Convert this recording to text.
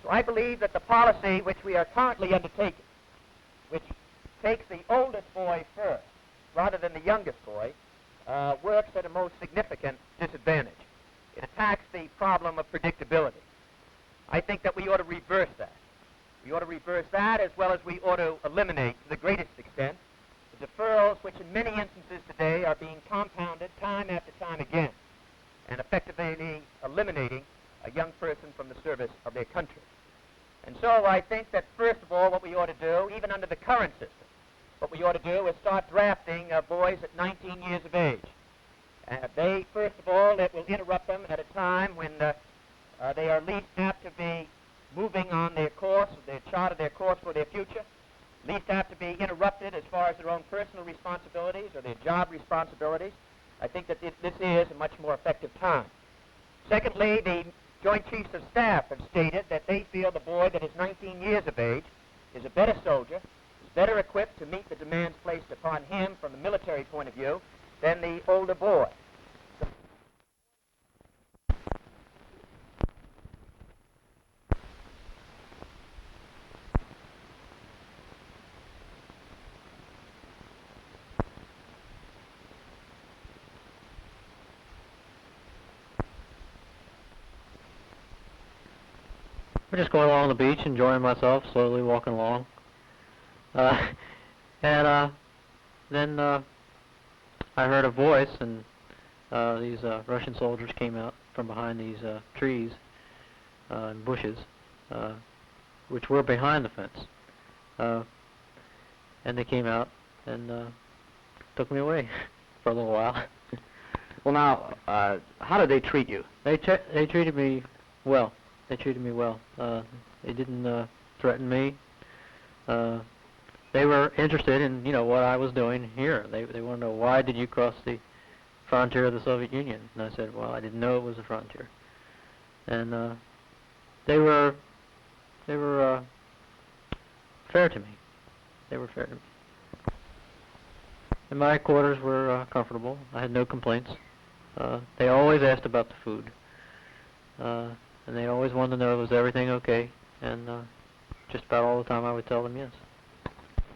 So I believe that the policy which we are currently undertaking, which takes the oldest boy first rather than the youngest boy, works at a most significant disadvantage. It attacks the problem of predictability. I think that we ought to reverse that. We ought to reverse that as well as we ought to eliminate, to the greatest extent, the deferrals which in many instances today are being compounded time after time again and effectively eliminating a young person from the service of their country. And so I think that first of all what we ought to do, even under the current system, what we ought to do is start drafting boys at 19 years of age. They, first of all, it will interrupt them at a time when they are least apt to be moving on their course, their chart of their course for their future, least apt to be interrupted as far as their own personal responsibilities or their job responsibilities. I think that this is a much more effective time. Secondly, the Joint Chiefs of Staff have stated that they feel the boy that is 19 years of age is a better soldier, is better equipped to meet the demands placed upon him from the military point of view than the older boy. We're just going along the beach, enjoying myself, slowly walking along. Then I heard a voice, and these Russian soldiers came out from behind these trees and bushes, which were behind the fence. And they came out and took me away for a little while. Well, now, how did they treat you? They treated me well. They treated me well. They didn't threaten me. They were interested in, what I was doing here. They wanted to know, why did you cross the frontier of the Soviet Union? And I said, well, I didn't know it was a frontier. And they were fair to me. They were fair to me. And my quarters were comfortable. I had no complaints. They always asked about the food. And they always wanted to know, was everything okay? And just about all the time I would tell them yes.